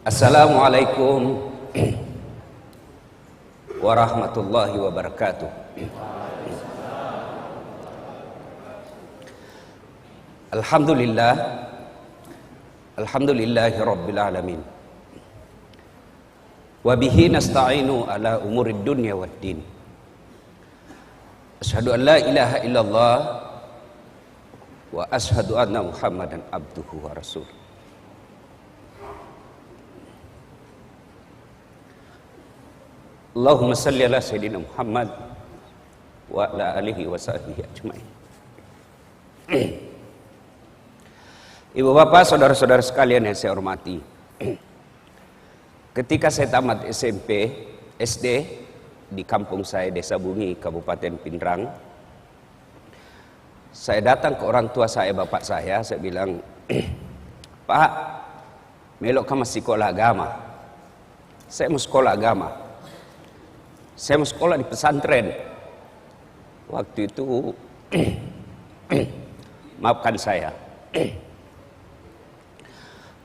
Assalamualaikum warahmatullahi wabarakatuh. Alhamdulillah, alhamdulillahi rabbil alamin. Wabihi nasta'inu ala umurid dunya waddin. Asyhadu an la ilaha illallah wa asyhadu anna Muhammadan abduhu wa rasuluh. Allahumma salli ala sayyidina Muhammad wa ala alihi wa sahbihi ajmain. Ibu bapak, saudara-saudara sekalian yang saya hormati, ketika saya tamat SMP, SD di kampung saya, Desa Bungi, Kabupaten Pindrang, saya datang ke orang tua saya, bapak saya bilang, Pak, melok ke sekolah agama. Saya mau sekolah agama. Saya mau sekolah di pesantren. Waktu itu maafkan saya,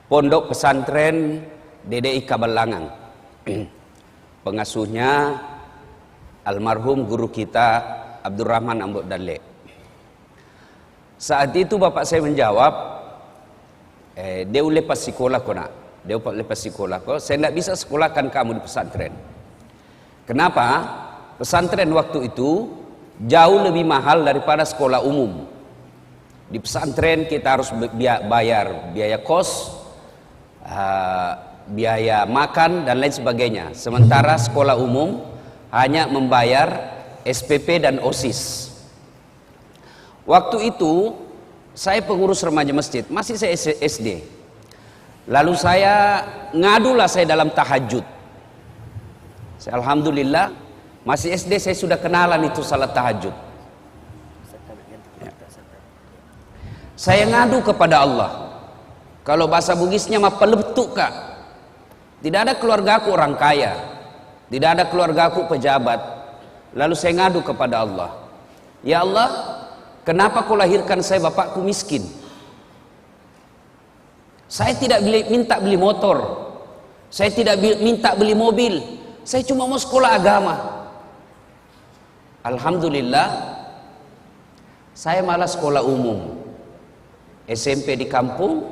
Pondok Pesantren DDI Kabalangan. Pengasuhnya almarhum guru kita Abdurrahman Ambok Dalle. Saat itu bapak saya menjawab, dia lepas sekolah kau nak. Dia lepas sekolah kau, saya tidak bisa sekolahkan kamu di pesantren. Kenapa? Pesantren waktu itu jauh lebih mahal daripada sekolah umum. Di pesantren kita harus bayar biaya kos, biaya makan dan lain sebagainya. Sementara sekolah umum hanya membayar SPP dan OSIS. Waktu itu saya pengurus remaja masjid, masih saya SD. Lalu saya ngadulah saya dalam tahajud. Alhamdulillah masih SD saya sudah kenalan itu salat tahajud. Saya ngadu kepada Allah. Kalau bahasa Bugisnya mah peletuk kak. Tidak ada keluarga aku orang kaya, tidak ada keluarga aku pejabat. Lalu saya ngadu kepada Allah, ya Allah, kenapa kau lahirkan saya bapakku miskin? Saya tidak minta beli motor, saya tidak minta beli mobil, saya cuma mau sekolah agama. Alhamdulillah saya malah sekolah umum, SMP di kampung,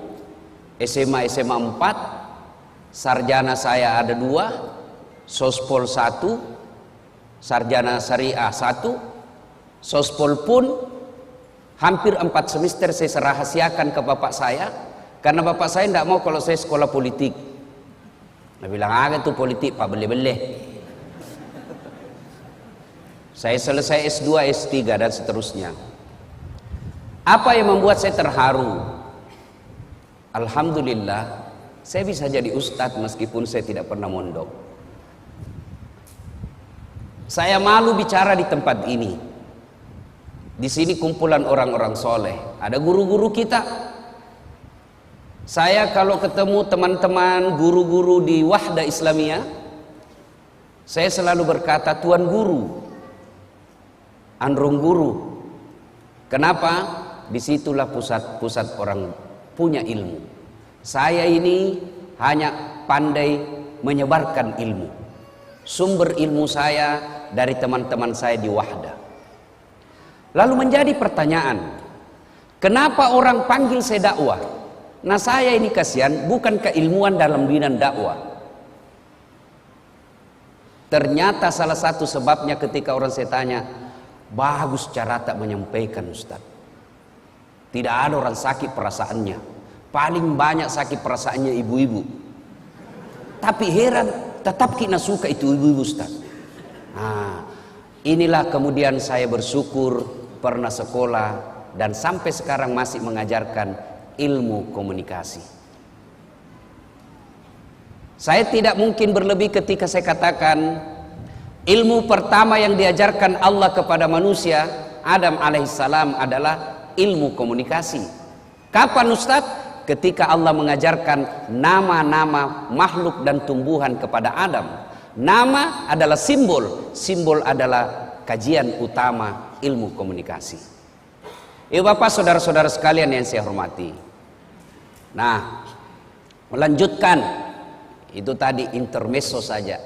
SMA 4, sarjana saya ada 2, sospol 1, sarjana syariah 1, sospol pun hampir 4 semester saya rahasiakan ke bapak saya, karena bapak saya tidak mau kalau saya sekolah politik. Dia bilang, itu politik pak, boleh-boleh. Saya selesai S2, S3 dan seterusnya. Apa yang membuat saya terharu? Alhamdulillah saya bisa jadi ustadz meskipun saya tidak pernah mondok. Saya malu bicara di tempat ini. Di sini kumpulan orang-orang soleh, ada guru-guru kita. Saya kalau ketemu teman-teman guru-guru di Wahda Islamiyah, saya selalu berkata Tuan Guru, Androng Guru. Kenapa? Disitulah pusat-pusat orang punya ilmu. Saya ini hanya pandai menyebarkan ilmu. Sumber ilmu saya dari teman-teman saya di Wahda. Lalu menjadi pertanyaan, kenapa orang panggil saya dakwah? Nah saya ini kasihan bukan keilmuan dalam bidang dakwah. Ternyata salah satu sebabnya ketika orang saya tanya, bagus cara tak menyampaikan Ustaz. Tidak ada orang sakit perasaannya. Paling banyak sakit perasaannya ibu-ibu. Tapi heran, tetap kita suka itu ibu-ibu Ustaz. Nah, inilah kemudian saya bersyukur pernah sekolah dan sampai sekarang masih mengajarkan ilmu komunikasi. Saya tidak mungkin berlebih ketika saya katakan ilmu pertama yang diajarkan Allah kepada manusia Adam alaihissalam adalah ilmu komunikasi. Kapan Ustaz? Ketika Allah mengajarkan nama-nama makhluk dan tumbuhan kepada Adam. Nama adalah simbol, simbol adalah kajian utama ilmu komunikasi. Ibu bapak saudara-saudara sekalian yang saya hormati. Nah, melanjutkan itu tadi intermezzo saja.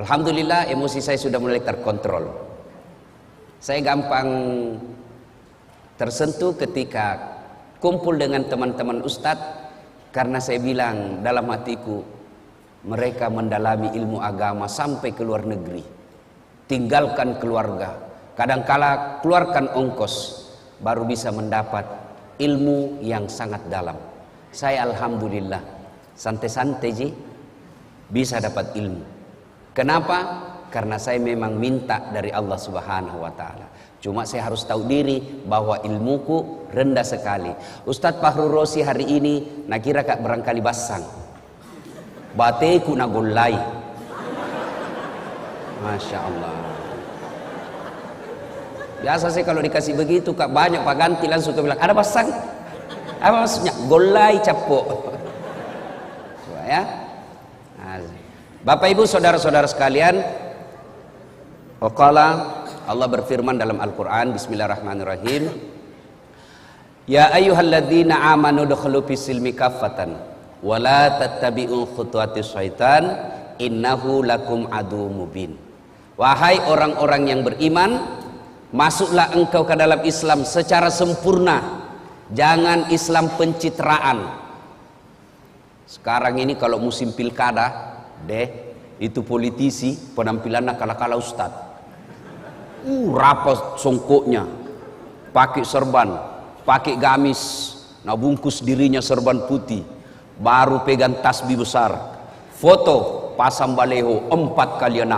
Alhamdulillah emosi saya sudah mulai terkontrol. Saya gampang tersentuh ketika kumpul dengan teman-teman ustadz, karena saya bilang dalam hatiku, mereka mendalami ilmu agama sampai ke luar negeri, tinggalkan keluarga, kadangkala keluarkan ongkos baru bisa mendapat ilmu yang sangat dalam. Saya alhamdulillah santai-santai ji bisa dapat ilmu. Kenapa? Karena saya memang minta dari Allah Subhanahu wa taala. Cuma saya harus tahu diri bahwa ilmuku rendah sekali. Ustadz Fahrul Rosi hari ini nak kira kak barangkali basang. Bateku nak golai. Masya Allah. Biasa sih kalau dikasih begitu kak banyak pak ganti langsung ke bilang ada basang. Apa maksudnya? Golai capok. Ya. Bapak Ibu saudara-saudara sekalian, waqala Allah berfirman dalam Al-Quran, bismillahirrahmanirrahim, ya ayyuhalladzina amanu dukhulu fis-silmi kaffatan wa la tattabi'u khutuwatis syaitan innahu lakum aduwwum mubin. Wahai orang-orang yang beriman, masuklah engkau ke dalam Islam secara sempurna, jangan Islam pencitraan. Sekarang ini kalau musim pilkada itu politisi penampilannya kala-kala ustad. Rapat songkoknya, pakai serban, pakai gamis, nah bungkus dirinya serban putih, baru pegang tasbih besar, foto pasang baleho 4x6,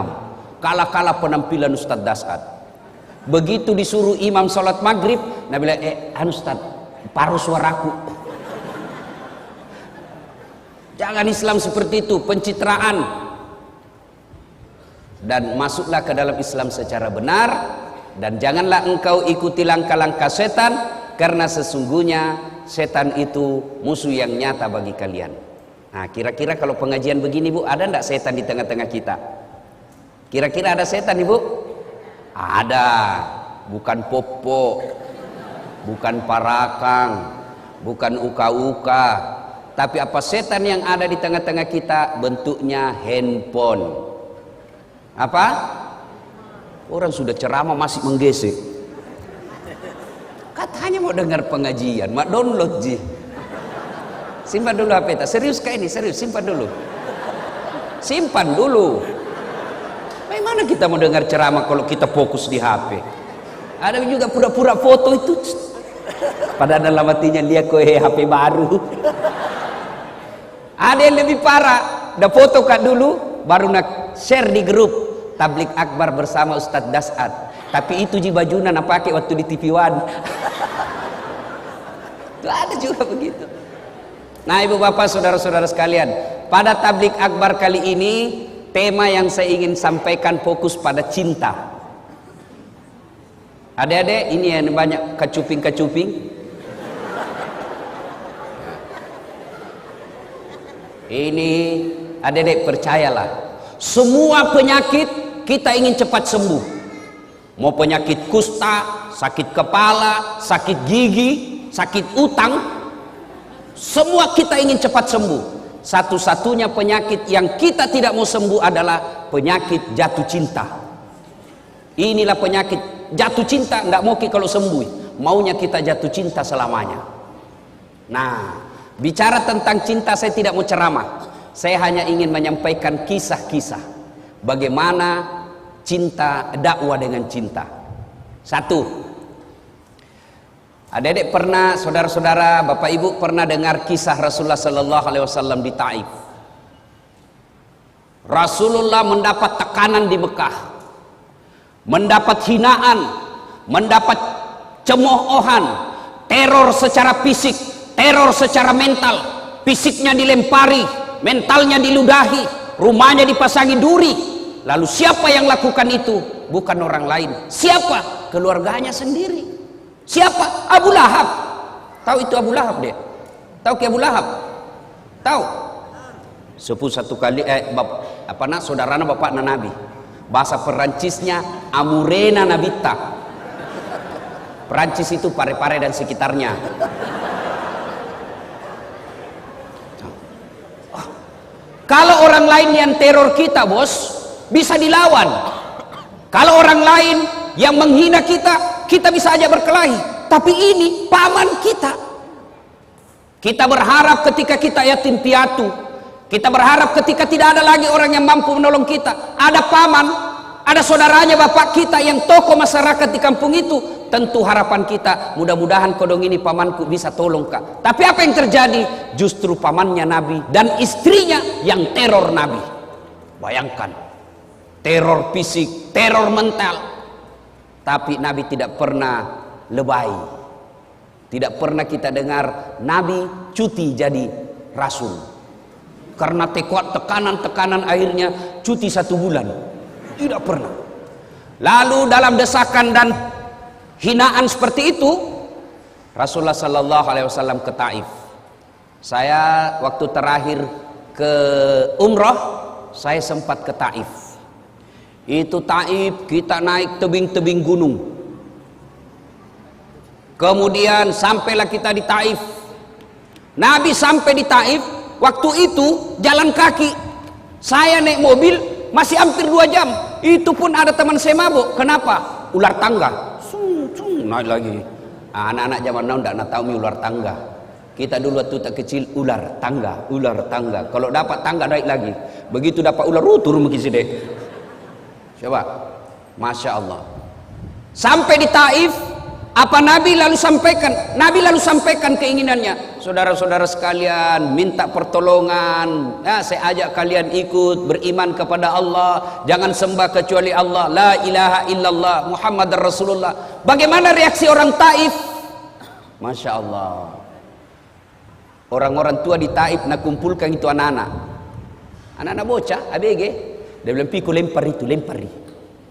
kala-kala penampilan Ustadz Dasad. Begitu disuruh imam sholat maghrib, nah bilang Ustadz, paruh suaraku. Jangan Islam seperti itu, pencitraan. Dan masuklah ke dalam Islam secara benar, dan janganlah engkau ikuti langkah-langkah setan, karena sesungguhnya setan itu musuh yang nyata bagi kalian. Nah, kira-kira kalau pengajian begini Bu, ada enggak setan di tengah-tengah kita? Kira-kira ada setan Ibu? Ada. Bukan popo, bukan parakang, bukan uka-uka, tapi apa setan yang ada di tengah-tengah kita? Bentuknya handphone. Apa? Orang sudah ceramah masih menggesek. Katanya mau dengar pengajian, mak download ji. Simpan dulu HP ta. Serius kah ini? Serius, simpan dulu. Simpan dulu. Bagaimana kita mau dengar ceramah kalau kita fokus di HP? Ada juga pura-pura foto itu. Padahal dalam hatinya dia HP baru. Ada yang lebih parah, udah foto kak dulu, baru nak share di grup Tablik Akbar bersama Ustadz Dasad. Tapi itu ji bajunya nak pakai waktu di TV One. Itu ada juga begitu. Nah ibu bapak saudara-saudara sekalian, pada Tablik Akbar kali ini tema yang saya ingin sampaikan fokus pada cinta. Adik-adik ini yang banyak kecuping-kecuping. Ini adik-adik percayalah, semua penyakit kita ingin cepat sembuh. Mau penyakit kusta, sakit kepala, sakit gigi, sakit utang, semua kita ingin cepat sembuh. Satu-satunya penyakit yang kita tidak mau sembuh adalah penyakit jatuh cinta. Inilah penyakit jatuh cinta, tidak mau kalau sembuh, maunya kita jatuh cinta selamanya. Nah, bicara tentang cinta saya tidak mau ceramah. Saya hanya ingin menyampaikan kisah-kisah bagaimana cinta, dakwah dengan cinta. Satu, adik-adik pernah, saudara-saudara, bapak ibu pernah dengar kisah Rasulullah Sallallahu Alaihi Wasallam di Taif. Rasulullah mendapat tekanan di Mekah, mendapat hinaan, mendapat cemoohan, teror secara fisik, teror secara mental. Fisiknya dilempari, mentalnya diludahi, rumahnya dipasangi duri. Lalu siapa yang lakukan itu? Bukan orang lain. Siapa? Keluarganya sendiri. Siapa? Abu Lahab. Tahu itu Abu Lahab dia? Tahu ke Abu Lahab? Tahu? Sepuh satu kali saudarana bapakna Nabi. Bahasa Perancisnya Amurena Nabita. Perancis itu Pare-Pare dan sekitarnya. Kalau orang lain yang teror kita, bos, bisa dilawan. Kalau orang lain yang menghina kita, kita bisa aja berkelahi. Tapi ini paman kita. Kita berharap ketika kita yatim piatu, kita berharap ketika tidak ada lagi orang yang mampu menolong kita, ada paman, ada saudaranya bapak kita yang tokoh masyarakat di kampung itu. Tentu harapan kita, mudah-mudahan kodong ini pamanku bisa tolong kak. Tapi apa yang terjadi? Justru pamannya Nabi dan istrinya yang teror Nabi. Bayangkan, teror fisik, teror mental. Tapi Nabi tidak pernah lebay. Tidak pernah kita dengar Nabi cuti jadi rasul. Karena tekanan-tekanan akhirnya cuti 1 bulan. Tidak pernah. Lalu dalam desakan dan hinaan seperti itu, Rasulullah Sallallahu Alaihi Wasallam ke Taif. Saya waktu terakhir ke umrah, saya sempat ke Taif. Itu Taif, kita naik tebing-tebing gunung. Kemudian sampailah kita di Taif. Nabi sampai di Taif, waktu itu jalan kaki. Saya naik mobil masih hampir 2 jam. Itu pun ada teman saya mabuk. Kenapa? Ular tangga. Naik lagi. Anak-anak zaman now tidak tahu ular tangga. Kita dulu waktu tak kecil ular tangga, ular tangga. Kalau dapat tangga naik lagi. Begitu dapat ular turun mungkin sini. Coba, masya Allah. Sampai di Taif, apa Nabi lalu sampaikan? Nabi lalu sampaikan keinginannya. Saudara-saudara sekalian, minta pertolongan. Nah, saya ajak kalian ikut beriman kepada Allah. Jangan sembah kecuali Allah. La ilaha illallah Muhammad Rasulullah. Bagaimana reaksi orang Taif? Masya Allah. Orang-orang tua di Taif nak kumpulkan itu anak-anak. Anak-anak bocah, ABG. Dia bilang, "Piku lempar itu, lempari."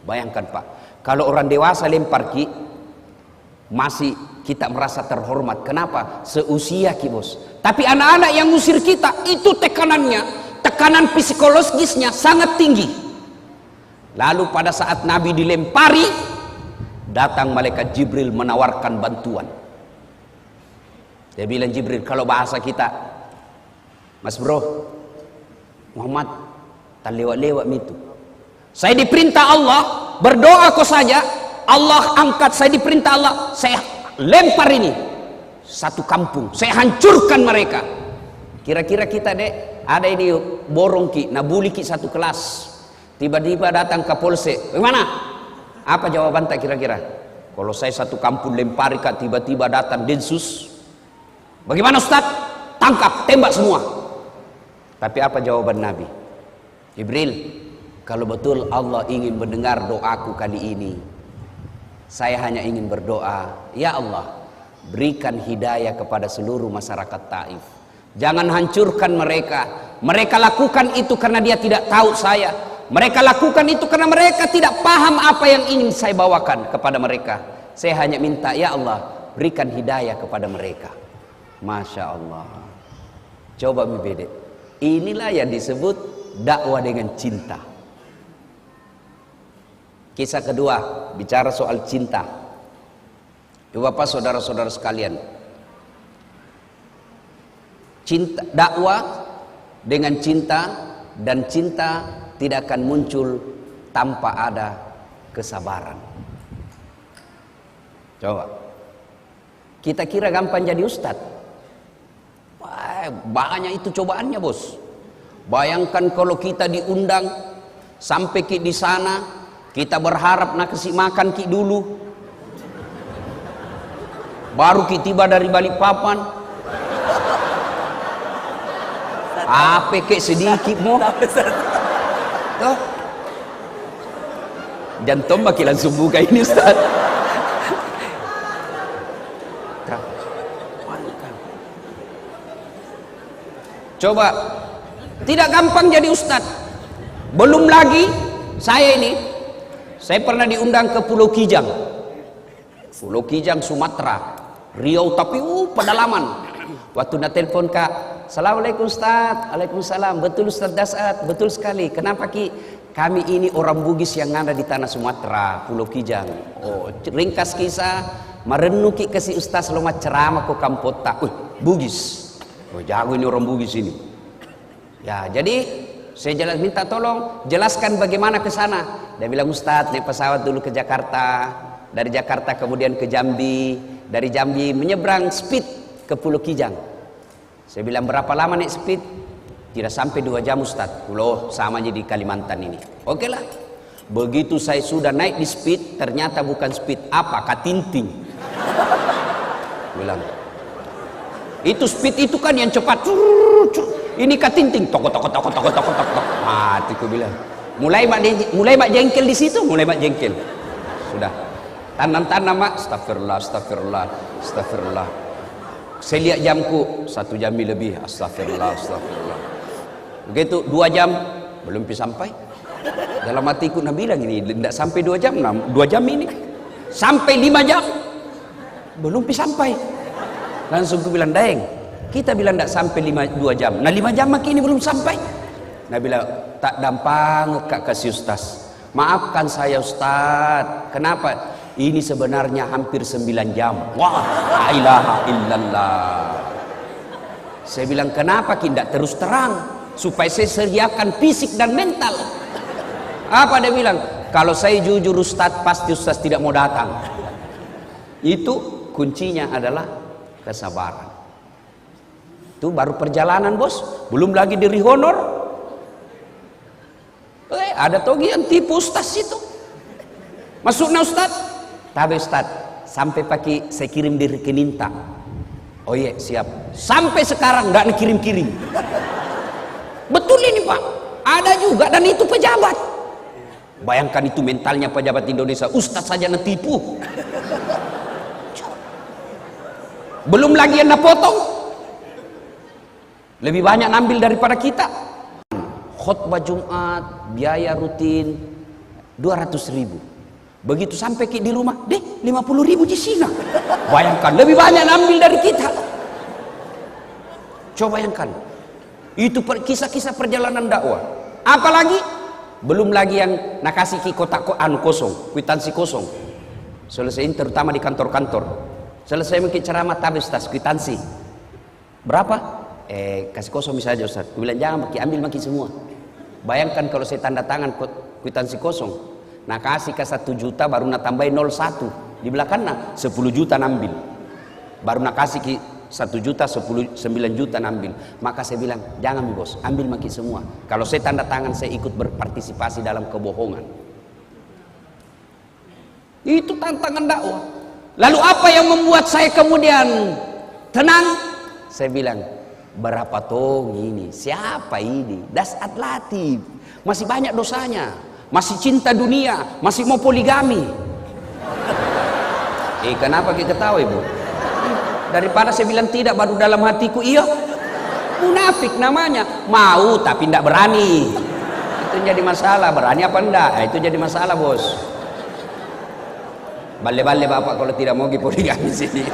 Bayangkan Pak, kalau orang dewasa lempar ki, masih kita merasa terhormat. Kenapa? Seusia ki bos. Tapi anak-anak yang ngusir kita, itu tekanannya, tekanan psikologisnya sangat tinggi. Lalu pada saat Nabi dilempari, datang malaikat Jibril menawarkan bantuan. Dia bilang, Jibril, kalau bahasa kita, Mas bro, Muhammad, tak lewat-lewat itu. Saya diperintah Allah, berdoa kau saja, Allah angkat. Saya diperintah Allah, saya lempar ini satu kampung, saya hancurkan mereka. Kira-kira kita dek, ada ini borong ki, nabuli ki satu kelas. Tiba-tiba datang ke polsek, bagaimana? Apa jawaban tak kira-kira? Kalau saya satu kampung lempari kak, tiba-tiba datang Densus, bagaimana Ustaz? Tangkap, tembak semua. Tapi apa jawaban Nabi? Jibril, kalau betul Allah ingin mendengar doaku kali ini, saya hanya ingin berdoa, ya Allah, berikan hidayah kepada seluruh masyarakat Taif. Jangan hancurkan mereka. Mereka lakukan itu karena dia tidak tahu saya. Mereka lakukan itu karena mereka tidak paham apa yang ingin saya bawakan kepada mereka. Saya hanya minta, ya Allah, berikan hidayah kepada mereka. Masya Allah. Coba membeda. Inilah yang disebut dakwah dengan cinta. Kisah kedua, bicara soal cinta. Bapak saudara-saudara sekalian, cinta, dakwah dengan cinta, dan cinta tidak akan muncul tanpa ada kesabaran. Coba, kita kira gampang jadi ustadz. Wah, banyak itu cobaannya bos. Bayangkan kalau kita diundang sampai ki di sana, kita berharap nak kasih makan ki dulu, baru ki tiba dari Balikpapan. Apa kek sedikit mo? Tuh, jantung baki langsung buka ini Ustaz. Coba, tidak gampang jadi ustadz. Belum lagi saya pernah diundang ke Pulau Kijang. Pulau Kijang, Sumatera, Riau, tapi pedalaman. Waktu nak telepon kak, Assalamualaikum Ustaz. Waalaikumsalam. Betul Ustaz Dasat, betul sekali. Kenapa ki? Kami ini orang Bugis yang ada di tanah Sumatera, Pulau Kijang. Oh, ringkas kisah, merenung ki kasih Ustaz loma ceramah ko Kampota. Bugis. Oh, jago ini orang Bugis ini. Ya, jadi Saya minta tolong jelaskan bagaimana ke sana. Dia bilang, Ustadz naik pesawat dulu ke Jakarta, dari Jakarta kemudian ke Jambi, dari Jambi menyeberang speed ke Pulau Kijang. Saya bilang, berapa lama naik speed? Tidak sampai 2 jam Ustadz. Pulau sama aja di Kalimantan ini. Oke lah. Begitu saya sudah naik di speed, ternyata bukan speed, apa? Katinting. Bilang, itu speed itu kan yang cepat. Ini katinting, tok. Mati ku bilang. Mulai mak jengkel di situ, mulai mak jengkel. Sudah. Tanam mak, astagfirullah. Saya lihat jamku, 1 jam lebih, astagfirullah. Begitu 2 jam, belum sampai. Dalam hatiku nak bilang ini, tidak sampai 2 jam, 2 jam ini. Sampai 5 jam, belum sampai. Langsung ku bilang, Daeng, kita bilang tidak sampai 2 jam. Nah 5 jam makin ini belum sampai. Nah bilang, tak dampang kak kasih Ustaz. Maafkan saya Ustaz. Kenapa? Ini sebenarnya hampir 9 jam. Wah, la ilaha illallah. Saya bilang, kenapa tidak terus terang? Supaya saya sediakan fisik dan mental. Apa dia bilang? Kalau saya jujur Ustaz, pasti Ustaz tidak mau datang. Itu kuncinya adalah kesabaran. Itu baru perjalanan bos, belum lagi diri honor. Ada togi yang tipu Ustaz itu. Masuknya Ustaz, tapi Ustaz sampai pakai saya kirim di rekening tak. Oh iya siap. Sampai sekarang nggak dikirim-kirim. Betul ini Pak. Ada juga dan itu pejabat. Bayangkan itu mentalnya pejabat Indonesia. Ustaz saja netipu. Belum lagi yang napotong. Lebih banyak ngambil daripada kita. Khutbah Jumat, biaya rutin 200.000. Begitu sampai di rumah, 50.000 di sini. Bayangkan, lebih banyak ngambil dari kita. Coba bayangkan. Itu kisah-kisah perjalanan dakwah. Apalagi belum lagi yang nak kasih kotak kosong, kwitansi kosong. Selesaiin terutama di kantor-kantor. Selesai mungkin ceramah tabis tas kwitansi. Berapa? Kasih kosong bisa aja Ustaz. Aku bilang jangan ambil maki semua. Bayangkan kalau saya tanda tangan kwitansi kosong. Nah kasih ke 1 juta baru nak tambahin 01. Di belakangnya 10 juta nambil. Baru nak kasih ke 1 juta 9 juta nambil. Maka saya bilang jangan bos, ambil maki semua. Kalau saya tanda tangan saya ikut berpartisipasi dalam kebohongan. Itu tantangan dakwah. Lalu apa yang membuat saya kemudian tenang? Saya bilang berapa tong ini? Siapa ini? Dasat Latif. Masih banyak dosanya. Masih cinta dunia. Masih mau poligami. Kenapa kita ketawa ibu? Daripada saya bilang tidak baru dalam hatiku iya. Munafik namanya. Mau tapi tidak berani. Itu jadi masalah. Berani apa enggak? Itu jadi masalah bos. Bale-bale bapak kalau tidak mau poligami sini.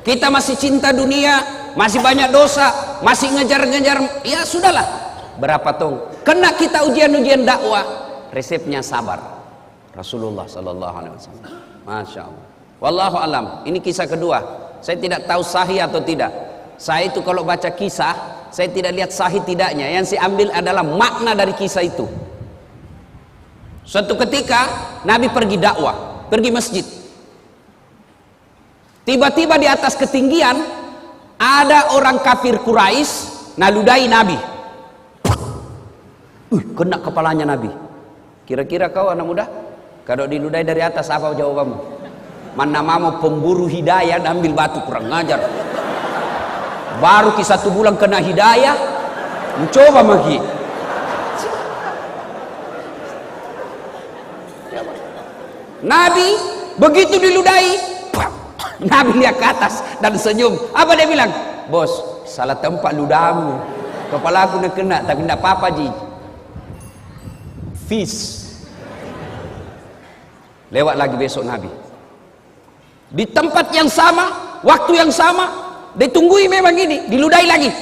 Kita masih cinta dunia, masih banyak dosa, masih ngejar-ngejar, ya sudahlah. Berapa tong? Kena kita ujian-ujian dakwah, resepnya sabar. Rasulullah sallallahu alaihi wasallam. Masya Allah. Wallahu alam. Ini kisah kedua. Saya tidak tahu sahih atau tidak. Saya itu kalau baca kisah, saya tidak lihat sahih tidaknya. Yang saya ambil adalah makna dari kisah itu. Suatu ketika Nabi pergi dakwah, pergi masjid. Tiba-tiba di atas ketinggian ada orang kafir Quraisy naludai Nabi. Kena kepalanya Nabi. Kira-kira kau anak muda, kalau diludai dari atas apa jawabanmu? Mana mau pemburu hidayah ambil batu, kurang ngajar. Baru ki 1 bulan kena hidayah, mencoba lagi. Nabi begitu diludai, Nabi lihat ke atas dan senyum. Apa dia bilang? Bos, salah tempat ludahmu. Kepala aku nak kena, tapi tidak apa-apa ji. Fish. Lewat lagi besok Nabi. Di tempat yang sama, waktu yang sama, ditunggui memang ini, diludai lagi.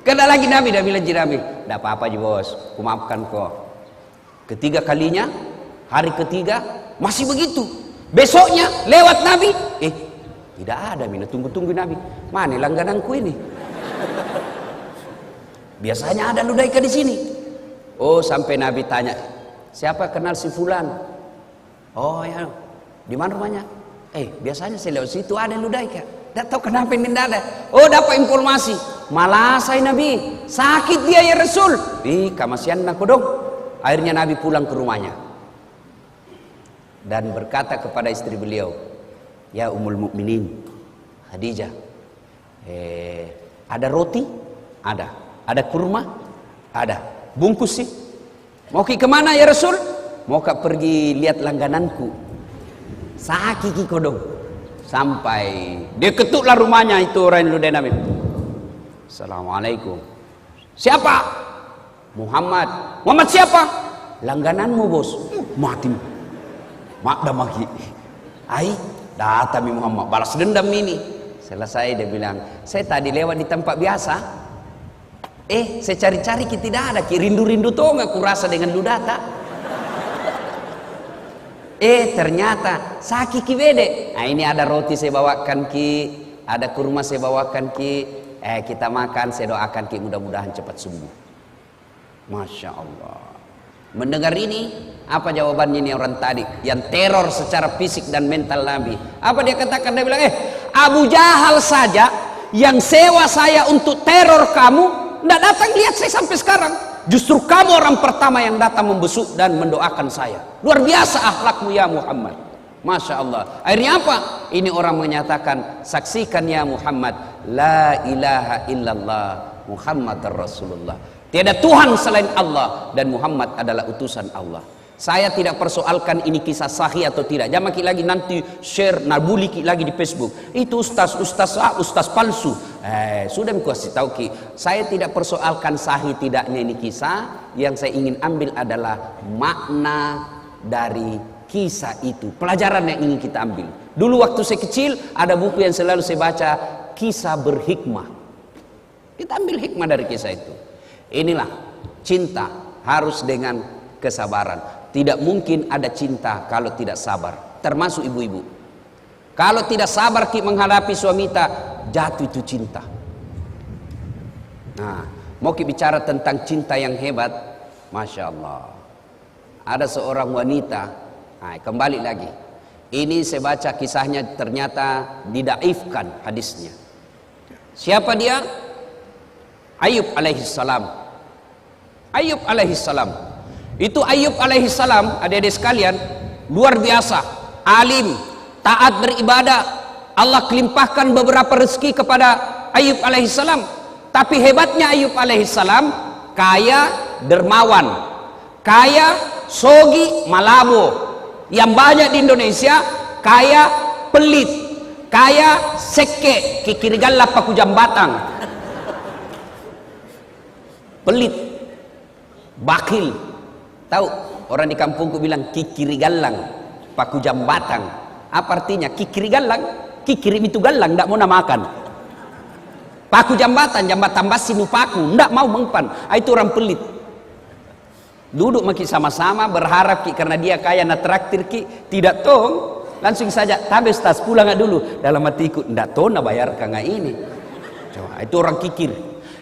Kena lagi Nabi, dia bilang ji Nabi, tidak apa-apa ji bos, aku maafkan kau. Ketiga kalinya, hari ketiga masih begitu. Besoknya lewat Nabi, tidak ada mina, tunggu-tunggu Nabi. Mana langgananku ini? Biasanya ada ludaika di sini. Oh, sampai Nabi tanya, siapa kenal si fulan? Oh ya, di mana rumahnya? Biasanya saya lewat situ ada ludaika. Tidak tahu kenapa ini tidak ada. Oh, dapat informasi. Malah saya Nabi, sakit dia ya Rasul. Kamasian aku dong. Akhirnya Nabi pulang ke rumahnya dan berkata kepada istri beliau, ya Ummul Mukminin Khadijah, ada roti? Ada kurma? Ada. Bungkus sih. Mau kemana ya Rasul? Mau pergi lihat langgananku. Sakit kodong. Sampai dia ketuklah rumahnya itu orang ludah Nabi. Assalamualaikum. Siapa? Muhammad. Muhammad siapa? Langgananmu bos. Mati. Mak dah maki. Datang Muhammad balas dendam ini. Selesai dia bilang, saya tadi lewat di tempat biasa. Saya cari-cari tidak ada. Rindu-rindu tuh nggak kurasa dengan ludata. Ternyata sakit bede. Ini ada roti saya bawakan ki, ada kurma saya bawakan ki. Kita makan, saya doakan ki mudah-mudahan cepat sembuh. Masya Allah. Mendengar ini, apa jawabannya ini orang tadi yang teror secara fisik dan mental Nabi? Apa dia katakan? Dia bilang, Abu Jahal saja yang sewa saya untuk teror kamu, tidak datang lihat saya sampai sekarang. Justru kamu orang pertama yang datang membesuk dan mendoakan saya. Luar biasa akhlakmu ya Muhammad. Masya Allah. Akhirnya apa? Ini orang menyatakan, saksikan ya Muhammad, la ilaha illallah Muhammad Rasulullah. Tiada Tuhan selain Allah dan Muhammad adalah utusan Allah. Saya tidak persoalkan ini kisah sahih atau tidak. Jangan lagi nanti share nabuli lagi di Facebook. Itu ustaz palsu. Sudah aku kasih tahu ki. Saya tidak persoalkan sahih tidaknya ini kisah. Yang saya ingin ambil adalah makna dari kisah itu. Pelajaran yang ingin kita ambil. Dulu waktu saya kecil ada buku yang selalu saya baca, Kisah Berhikmah. Kita ambil hikmah dari kisah itu. Inilah cinta harus dengan kesabaran. Tidak mungkin ada cinta kalau tidak sabar. Termasuk ibu-ibu. Kalau tidak sabar menghadapi suami kita, jatuh itu cinta. Nah, mau bicara tentang cinta yang hebat, Masya Allah. Ada seorang wanita, kembali lagi. Ini saya baca kisahnya, ternyata didaifkan hadisnya. Siapa dia? Ayub alaihissalam. Ayub alaihissalam. Itu Ayub alaihissalam, adik-adik sekalian, luar biasa, alim, taat beribadah. Allah kelimpahkan beberapa rezeki kepada Ayub alaihissalam. Tapi hebatnya Ayub alaihissalam, kaya dermawan, kaya sogi malabo. Yang banyak di Indonesia, kaya pelit, kaya seke, kikirigalla paku jambatang. Pelit, bakil. Tahu orang di kampungku bilang kikiri galang, paku jambatang. Apa artinya? Kikiri galang, kikiri itu galang, tidak mau makan. Paku jambatan basi nupaku, tidak mau mempan. Itu orang pelit. Duduk maki sama-sama berharap karena dia kaya na traktir tidak tong, langsung saja tabe tas pulang dulu. Dalam hatiku tidak tong na bayar kanga ini. Coba, itu orang kikir.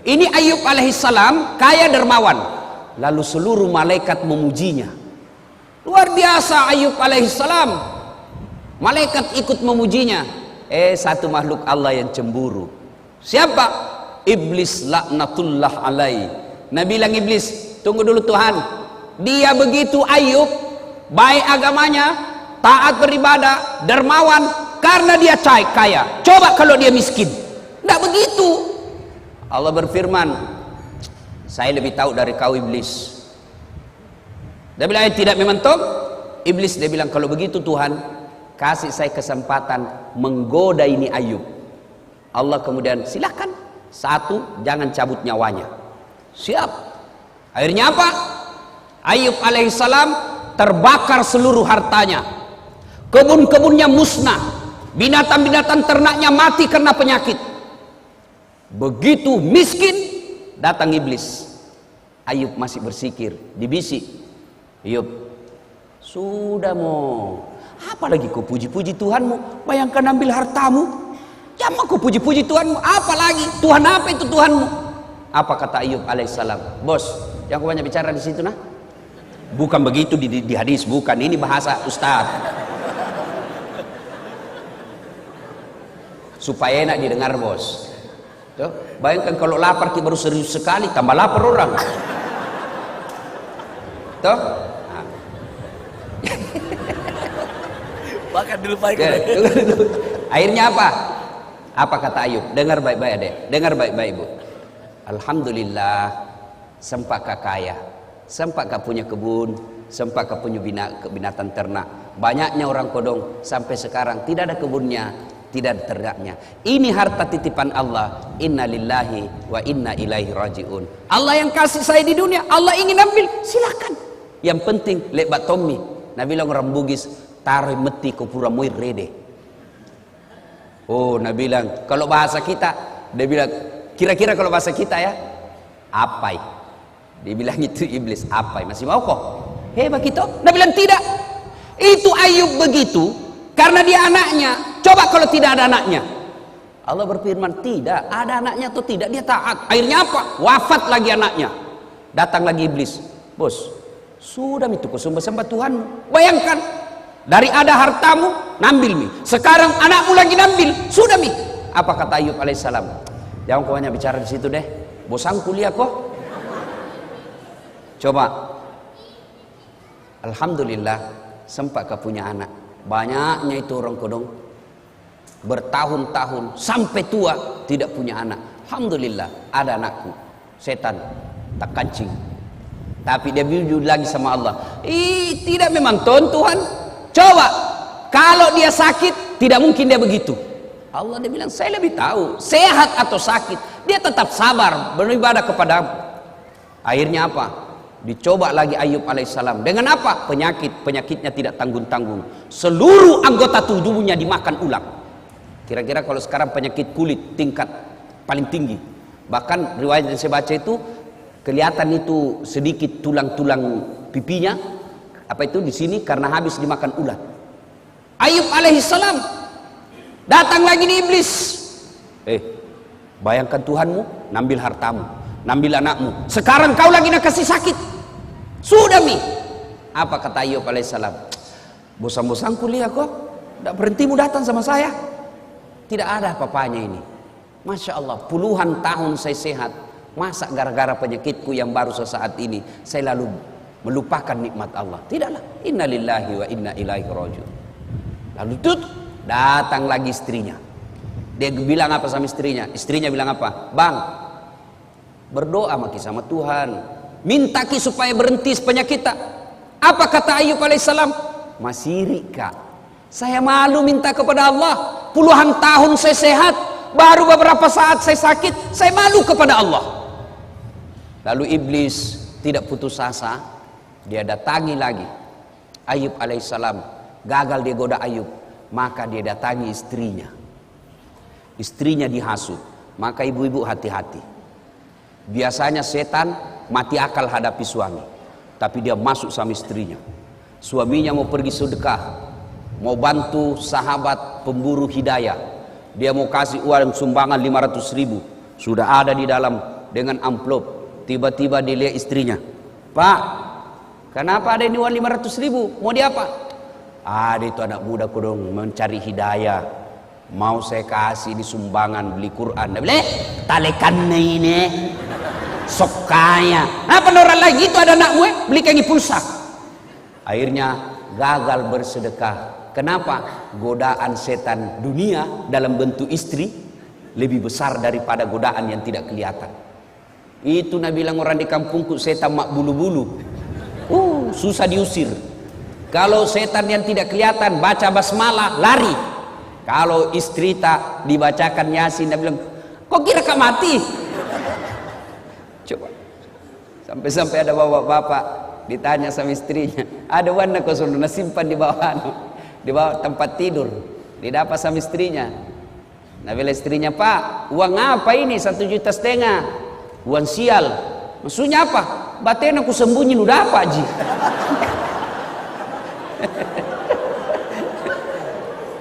Ini Ayub alaihissalam kaya dermawan. Lalu seluruh malaikat memujinya. Luar biasa Ayub alaihissalam. Malaikat ikut memujinya. Satu makhluk Allah yang cemburu. Siapa? Iblis laknatullah alaihi. Nabi bilang Iblis, tunggu dulu Tuhan. Dia begitu Ayub, baik agamanya, taat beribadah, dermawan, karena dia kaya. Coba kalau dia miskin. Tidak begitu. Allah berfirman, saya lebih tahu dari kau Iblis. Dia bilang tidak mementok. Iblis dia bilang kalau begitu Tuhan, kasih saya kesempatan menggoda ini Ayub. Allah kemudian silakan. Satu, jangan cabut nyawanya. Siap. Akhirnya apa? Ayub alaihissalam terbakar seluruh hartanya. Kebun-kebunnya musnah. Binatang-binatang ternaknya mati karena penyakit. Begitu miskin, datang Iblis. Ayub masih bersikir, dibisik. Ayub, sudah mau. Apalagi kau puji-puji Tuhanmu? Bayangkan ambil hartamu. Jangan kau puji-puji Tuhanmu. Apalagi Tuhan apa itu Tuhanmu? Apa kata Ayub alaihissalam? Bos, yang kau banyak bicara di situ nah? Bukan begitu di hadis, bukan. Ini bahasa Ustaz. Supaya enak didengar, bos. Tuh, bayangkan kalau lapar kita baru serius sekali, tambah lapar orang. Tuh. Nah. Bahkan dilupakan. Akhirnya apa? Apa kata Ayub? Dengar baik-baik adek. Dengar baik-baik ibu. Alhamdulillah, sempat kaya, sempat punya kebun, sempat punya binatang ternak. Banyaknya orang kodong sampai sekarang tidak ada kebunnya, tidak ada ternaknya. Ini harta titipan Allah. Inna lillahi wa inna ilaihi rajiun. Allah yang kasih saya di dunia, Allah ingin ambil, silakan. Yang penting lebat Tommy. Nabi bilang orang Bugis, taruh meti ke pura moir rede. Oh, Nabi bilang kalau bahasa kita, dia bilang kira-kira kalau bahasa kita ya, apai. Dia bilang itu iblis, apai. Masih mau kok? Hebat gitu. Nabi bilang tidak. Itu Ayub begitu karena dia anaknya. Coba kalau tidak ada anaknya. Allah berfirman, tidak ada anaknya atau tidak, dia taat. Akhirnya apa? Wafat lagi anaknya. Datang lagi iblis. Bos, sudah itu kau sembah Tuhanmu. Bayangkan, dari ada hartamu, nambil mi. Sekarang anakmu lagi nambil, sudah mi. Apa kata Ayub alaihissalam? Jangan kau hanya bicara di situ deh. Bosan kuliah kok. Coba. Alhamdulillah, sempat kau punya anak. Banyaknya itu orang kodong bertahun-tahun sampai tua tidak punya anak. Alhamdulillah ada anakku. Setan tak kancing. Tapi dia jujur lagi sama Allah. Tidak memang Tuhan. Coba kalau dia sakit tidak mungkin dia begitu. Allah dia bilang saya lebih tahu sehat atau sakit. Dia tetap sabar beribadah kepadamu. Akhirnya apa? Dicoba lagi Ayub alaihissalam. Dengan apa? Penyakitnya tidak tanggung-tanggung. Seluruh anggota tubuhnya dimakan ulang. Kira-kira kalau sekarang penyakit kulit tingkat paling tinggi. Bahkan riwayat yang saya baca itu kelihatan itu sedikit tulang-tulang pipinya. Apa itu di sini karena habis dimakan ulat. Ayub alaihissalam datang lagi di iblis. Bayangkan Tuhanmu nambil hartamu, nambil anakmu. Sekarang kau lagi nak kasih sakit. Sudah mi. Apa kata Ayub alaihissalam? Bosan-bosan kuliah kok. Tak berhentimu datang sama saya. Tidak ada apa-apanya ini. Masya Allah, puluhan tahun saya sehat. Masa gara-gara penyakitku yang baru sesaat ini saya lalu melupakan nikmat Allah? Tidaklah. Inna lillahi wa inna ilaihi rajiun. Lalu datang lagi istrinya. Dia bilang apa sama istrinya? Istrinya bilang apa? Bang, berdoa maki sama Tuhan. Minta ki supaya berhenti penyakit tak. Apa kata Ayub alaihissalam? Masih kak. Saya malu minta kepada Allah. Puluhan tahun saya sehat, baru beberapa saat saya sakit, saya malu kepada Allah. Lalu iblis tidak putus asa, dia datangi lagi Ayub alaihissalam. Gagal dia goda Ayub, maka dia datangi istrinya. Istrinya dihasut. Maka ibu-ibu hati-hati. Biasanya setan mati akal hadapi suami, tapi dia masuk sama istrinya. Suaminya mau pergi sedekah, mau bantu sahabat pemburu hidayah, dia mau kasih uang sumbangan 500.000, sudah ada di dalam dengan amplop. Tiba-tiba dia lihat istrinya, Pak, kenapa ada ini uang 500.000? Mau dia apa? Ada itu anak muda kodong mencari hidayah, mau saya kasih di sumbangan beli Quran. Dia bilang, talekan ini sok kaya. Apa orang lagi itu ada anak gue beli kaki pulsa. Akhirnya gagal bersedekah. Kenapa? Godaan setan dunia dalam bentuk istri lebih besar daripada godaan yang tidak kelihatan. Itu Nabi bilang orang di kampungku setan mak bulu-bulu. Susah diusir. Kalau setan yang tidak kelihatan baca basmalah lari. Kalau istri tak dibacakan Yasin, Nabi bilang, kok kira kak mati? Coba. Sampai-sampai ada bapak-bapak ditanya sama istrinya, ada warna kau sudah simpan di bawah tempat tidur. Didapat sama istrinya. Nah bila istrinya, Pak, uang apa ini? 1,5 juta. Uang sial. Maksudnya apa? Batin aku sembunyi udah apa Ji?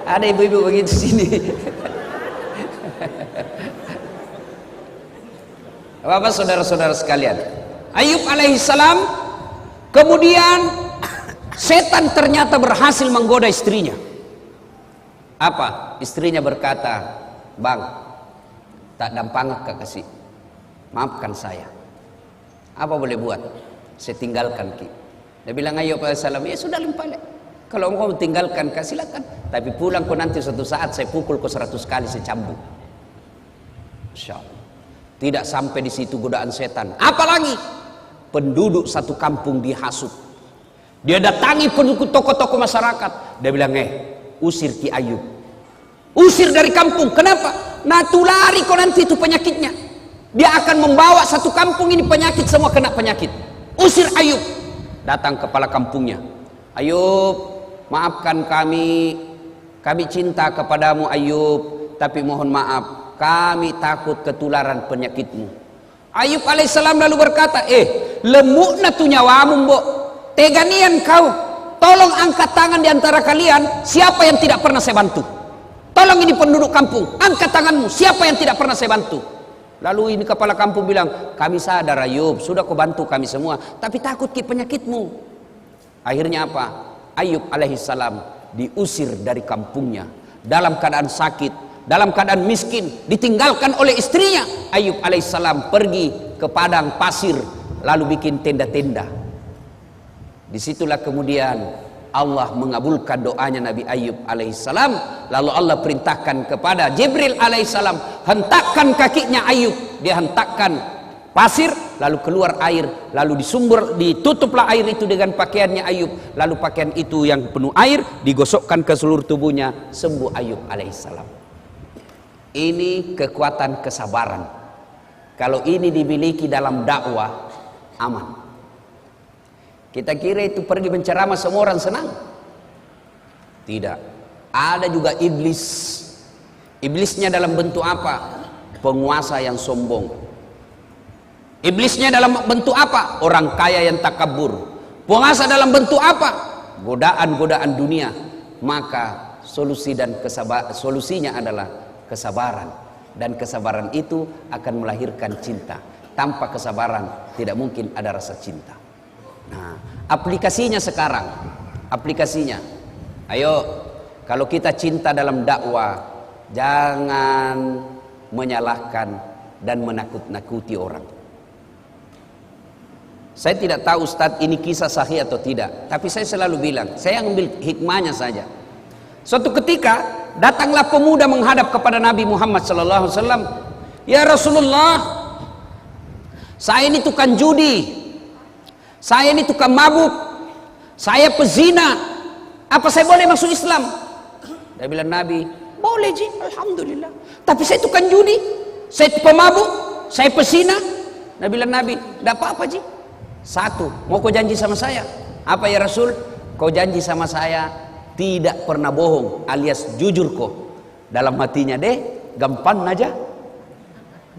Ada ibu-ibu begitu sini. Bapak saudara-saudara sekalian, Ayub alaihissalam, kemudian setan ternyata berhasil menggoda istrinya. Apa? Istrinya berkata, "Bang, tak dampang kasih, maafkan saya. Apa boleh buat? Saya tinggalkan ki." Dia bilang Ayub alaihissalam, "Ya sudah limpah. Kalau engkau tinggalkan, silakan. Tapi pulang kau nanti suatu saat saya pukul kau 100 kali, saya cambuk." Masya Allah. Tidak sampai di situ godaan setan. Apalagi penduduk satu kampung dihasut. Dia datangi penduduk tokoh-tokoh masyarakat. Dia bilang, usir Ki Ayub. Usir dari kampung. Kenapa? Nah, tulari kau nanti itu penyakitnya. Dia akan membawa satu kampung ini penyakit, semua kena penyakit. Usir Ayub. Datang kepala kampungnya. "Ayub, maafkan kami cinta kepadamu Ayub, tapi mohon maaf, kami takut ketularan penyakitmu." Ayub alaihissalam lalu berkata, lemukna tu nyawamu mbok, teganian kau, tolong angkat tangan di antara kalian, siapa yang tidak pernah saya bantu? Tolong ini penduduk kampung, angkat tanganmu, siapa yang tidak pernah saya bantu? Lalu ini kepala kampung bilang, "Kami sadar Ayub, sudah kau bantu kami semua, tapi takut ke penyakitmu." Akhirnya apa? Ayub alaihissalam diusir dari kampungnya dalam keadaan sakit, dalam keadaan miskin, ditinggalkan oleh istrinya. Ayub alaihissalam pergi ke padang pasir, lalu bikin tenda-tenda. Disitulah kemudian Allah mengabulkan doanya Nabi Ayub alaihissalam. Lalu Allah perintahkan kepada Jibril alaihissalam, hentakkan kakinya Ayub. Dia hentakkan pasir, lalu keluar air, lalu ditutuplah air itu dengan pakaiannya Ayub. Lalu pakaian itu yang penuh air digosokkan ke seluruh tubuhnya, sembuh Ayub alaihissalam. Ini kekuatan kesabaran. Kalau ini dimiliki dalam dakwah, aman. Kita kira itu pergi menceramah semua orang senang. Tidak. Ada juga iblis. Iblisnya dalam bentuk apa? Penguasa yang sombong. Iblisnya dalam bentuk apa? Orang kaya yang takabur. Penguasa dalam bentuk apa? Godaan-godaan dunia. Maka solusinya adalah kesabaran. Dan kesabaran itu akan melahirkan cinta. Tanpa kesabaran tidak mungkin ada rasa cinta. Nah, aplikasinya sekarang, ayo, kalau kita cinta dalam dakwah, jangan menyalahkan dan menakut-nakuti orang. Saya tidak tahu Ustadz ini kisah sahih atau tidak, tapi saya selalu bilang, saya ambil hikmahnya saja. Suatu ketika datanglah pemuda menghadap kepada Nabi Muhammad SAW. "Ya Rasulullah, saya ini tukang judi, saya ini tukang mabuk, saya pezina, apa saya boleh masuk Islam?" Dia bilang, "Nabi, boleh ji, alhamdulillah. Tapi saya tukang judi, saya pemabuk, saya pezina." Dia bilang, "Nabi, tidak apa-apa ji. Satu, mau kau janji sama saya?" "Apa ya Rasul?" "Kau janji sama saya tidak pernah bohong, alias jujur kau." Dalam hatinya deh, gampang aja.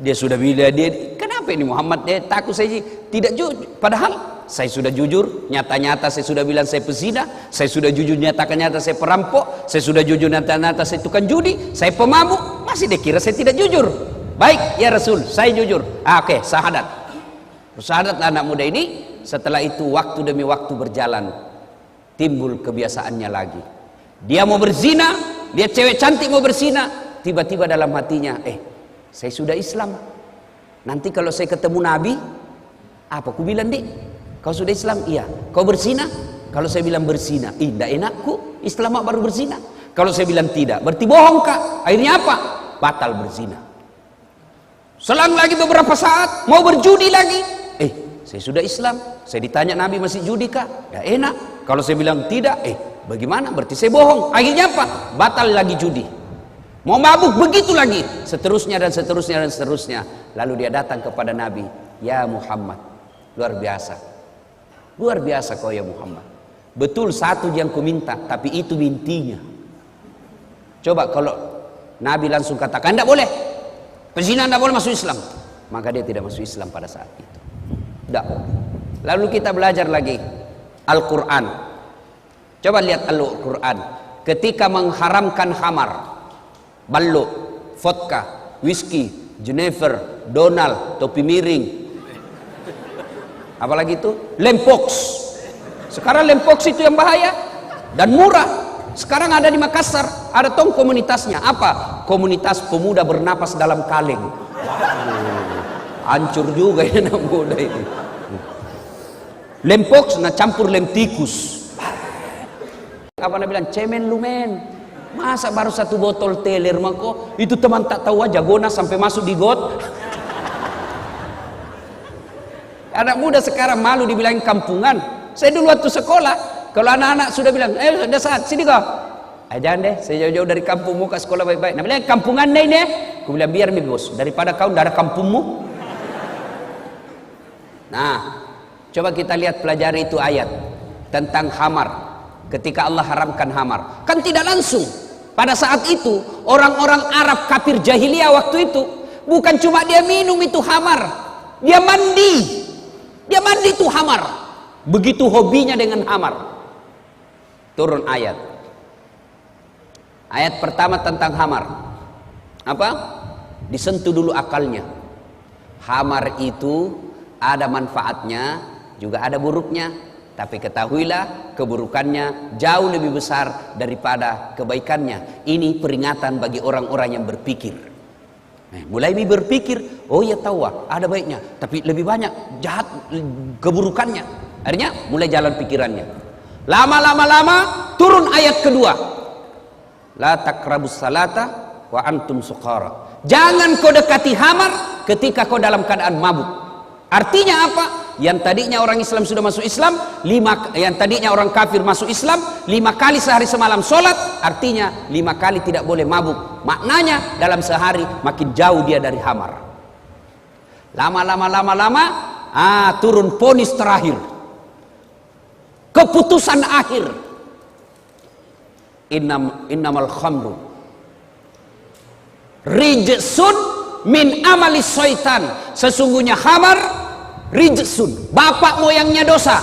Dia sudah bilang, kenapa ini Muhammad takut saya tidak jujur, padahal saya sudah jujur, nyata-nyata saya sudah bilang saya pezina, saya sudah jujur nyata-nyata saya perampok, saya sudah jujur nyata-nyata saya tukang judi, saya pemabuk, masih dikira saya tidak jujur. "Baik ya Rasul, saya jujur." Oke, syahadat. Syahadatlah anak muda ini. Setelah itu waktu demi waktu berjalan, timbul kebiasaannya lagi. Dia mau berzina, dia cewek cantik mau berzina, tiba-tiba dalam hatinya, saya sudah Islam. Nanti kalau saya ketemu Nabi, apa ku bilang dik? Kau sudah Islam? Iya. Kau berzina? Kalau saya bilang berzina, tidak enakku, Islam baru berzina. Kalau saya bilang tidak, berarti bohong kak. Akhirnya apa? Batal berzina. Selang lagi beberapa saat, mau berjudi lagi. Saya sudah Islam. Saya ditanya Nabi masih judi kak? Ya enak. Kalau saya bilang tidak, bagaimana? Berarti saya bohong. Akhirnya apa? Batal lagi judi. Mau mabuk, begitu lagi. Seterusnya dan seterusnya dan seterusnya. Lalu dia datang kepada Nabi. "Ya Muhammad, luar biasa. Luar biasa kau ya Muhammad. Betul satu yang ku minta, tapi itu intinya." Coba kalau Nabi langsung katakan, "Tidak boleh. Pezina tidak boleh masuk Islam." Maka dia tidak masuk Islam pada saat itu. Tidak. Lalu kita belajar lagi Al-Quran. Coba lihat Al-Quran. Ketika mengharamkan khamar, ballo, vodka, whisky, Jennifer, Donald, topi miring. Apalagi itu? Lempox. Sekarang lempox itu yang bahaya dan murah. Sekarang ada di Makassar, ada tong komunitasnya. Apa? Komunitas pemuda bernapas dalam kaleng. Hancur juga ini anak muda ini. Lempox, nah campur lem tikus. Apa nak bilang? Cemen lu men. Masa baru satu botol teler mako? Itu teman tak tahu aja gona sampai masuk di got. Anak muda sekarang malu dibilang kampungan. Saya dulu waktu sekolah, kalau anak-anak sudah bilang, sudah saat sini kau. Jangan deh, saya jauh-jauh dari kampung mau ke sekolah baik-baik. Nah bilang kampungan deh ini. Aku bilang biar mi bos, daripada kau tidak ada kampungmu. Nah, coba kita lihat pelajari itu ayat tentang khamar. Ketika Allah haramkan khamar, kan tidak langsung. Pada saat itu orang-orang Arab kafir jahiliyah waktu itu bukan cuma dia minum itu khamar, dia mandi. Dia mandi itu khamar. Begitu hobinya dengan khamar. Turun ayat. Ayat pertama tentang khamar. Apa? Disentuh dulu akalnya. Khamar itu ada manfaatnya, juga ada buruknya. Tapi ketahuilah keburukannya jauh lebih besar daripada kebaikannya. Ini peringatan bagi orang-orang yang berpikir. Mulai berpikir, oh ya tahu ada baiknya, tapi lebih banyak jahat keburukannya. Akhirnya mulai jalan pikirannya. Lama turun ayat kedua. La taqrabus salata wa antum suqara. Jangan kau dekati khamar ketika kau dalam keadaan mabuk. Artinya apa? Yang tadinya orang Islam sudah masuk Islam, yang tadinya orang kafir masuk Islam, 5 kali sehari semalam sholat, artinya 5 kali tidak boleh mabuk. Maknanya dalam sehari makin jauh dia dari khamar. Lama turun ponis terakhir, keputusan akhir. Innamal khamru rijsun min amali syaitan. Sesungguhnya khamar rijsun, bapak moyangnya dosa.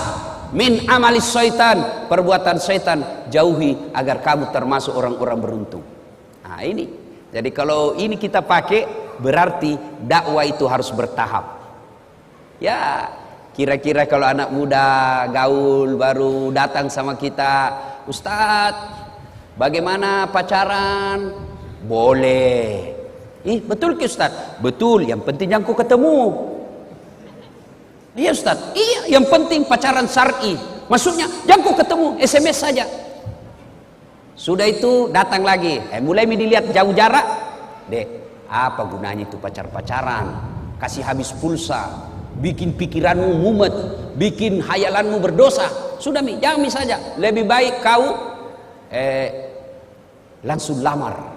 Min amali syaitan, perbuatan syaitan. Jauhi agar kamu termasuk orang-orang beruntung. Nah ini, jadi kalau ini kita pakai, berarti dakwah itu harus bertahap. Ya, kira-kira kalau anak muda gaul baru datang sama kita, Ustadz, bagaimana pacaran? Boleh. Betul ke Ustadz? Betul, yang penting yang ku ketemu. Iya Ustadz, iya yang penting pacaran syar'i. Maksudnya jangan ku ketemu, SMS saja. Sudah itu datang lagi, mulai dilihat jauh jarak. Dek, apa gunanya itu pacar-pacaran? Kasih habis pulsa, bikin pikiranmu mumet, bikin hayalanmu berdosa. Sudah jangan saja. Lebih baik kau langsung lamar.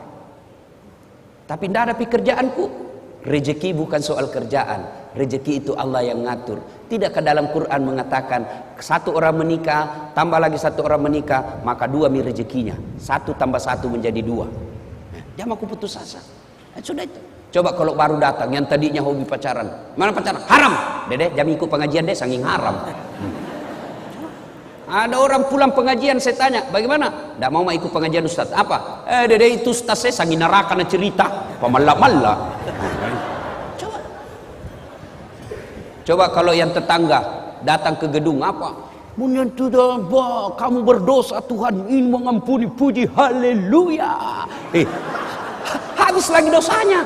Tapi tidak ada pekerjaanku. Rezeki bukan soal kerjaan, rezeki itu Allah yang ngatur. Tidakkah dalam Quran mengatakan satu orang menikah tambah lagi satu orang menikah, maka 2 rezekinya, 1 tambah 1 menjadi 2. Jangan aku putus asa. Sudah itu. Coba kalau baru datang yang tadinya hobi pacaran, mana pacaran? Haram. Dede, jangan ikut pengajian deh, saking haram. Ada orang pulang pengajian, saya tanya, bagaimana? Tidak mau ikut pengajian Ustaz. Apa? Dede itu Ustaz saya sangi neraka na cerita, pemalak-malak. Coba kalau yang tetangga datang ke gedung, apa? Menyentuh dah, kamu berdosa, Tuhan ingin mengampuni, puji haleluya. Habis lagi dosanya.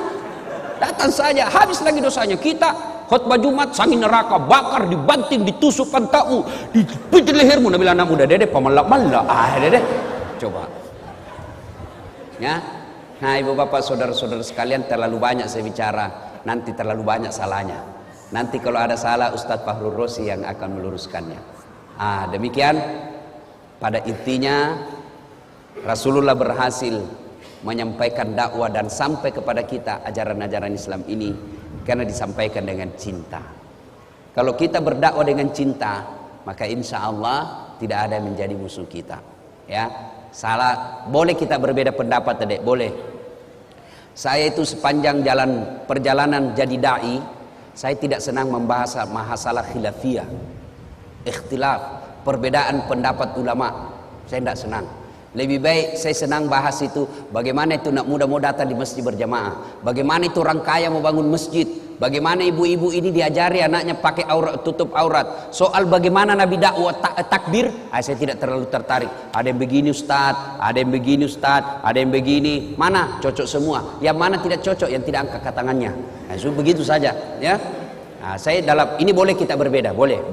Datang saja, habis lagi dosanya. Kita khutbah Jumat sangi neraka, bakar, dibanting, ditusuk pantatmu, dipijit lehermu. Nabi anak muda, dede pemalak-malak. Dede. Coba. Ya. Nah, ibu bapak, saudara-saudara sekalian, terlalu banyak saya bicara, nanti terlalu banyak salahnya. Nanti kalau ada salah, Ustadz Fahrul Rosi yang akan meluruskannya. Demikian pada intinya Rasulullah berhasil menyampaikan dakwah dan sampai kepada kita ajaran-ajaran Islam ini karena disampaikan dengan cinta. Kalau kita berdakwah dengan cinta, maka insya Allah tidak ada yang menjadi musuh kita. Ya, salah boleh kita berbeda pendapat, Dek, boleh. Saya itu sepanjang perjalanan jadi dai, saya tidak senang membahas masalah khilafiyah, ikhtilaf, perbedaan pendapat ulama. Saya tidak senang. Lebih baik saya senang bahas itu, bagaimana itu nak muda mau datang di masjid berjamaah, bagaimana itu orang kaya mau bangun masjid, bagaimana ibu-ibu ini diajari anaknya pakai aurat, tutup aurat. Soal bagaimana Nabi dakwah takbir, saya tidak terlalu tertarik. Ada yang begini Ustaz, ada yang begini Ustaz, ada yang begini. Mana cocok semua? Yang mana tidak cocok, yang tidak angkat tangannya. Nah, so, begitu saja, ya. Nah, saya dalam ini boleh kita berbeda, boleh.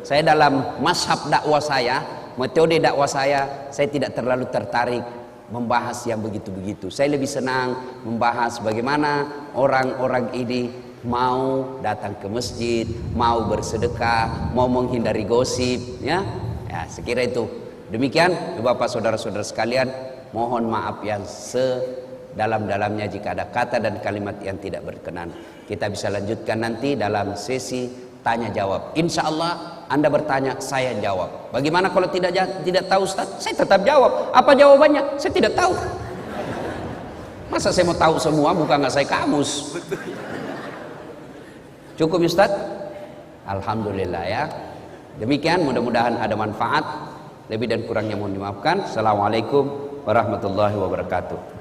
Saya dalam mazhab dakwah saya, metode dakwah saya tidak terlalu tertarik membahas yang begitu-begitu. Saya lebih senang membahas bagaimana orang-orang ini mau datang ke masjid, mau bersedekah, mau menghindari gosip, ya. Ya, sekira itu. Demikian, Bapak saudara-saudara sekalian, mohon maaf yang sedalam-dalamnya jika ada kata dan kalimat yang tidak berkenan. Kita bisa lanjutkan nanti dalam sesi tanya jawab. Insya Allah Anda bertanya, saya jawab. Bagaimana kalau tidak tahu Ustaz? Saya tetap jawab. Apa jawabannya? Saya tidak tahu. Masa saya mau tahu semua, bukan nggak saya kamus. Cukup Ustaz? Alhamdulillah ya. Demikian, mudah-mudahan ada manfaat. Lebih dan kurangnya mohon dimaafkan. Assalamualaikum warahmatullahi wabarakatuh.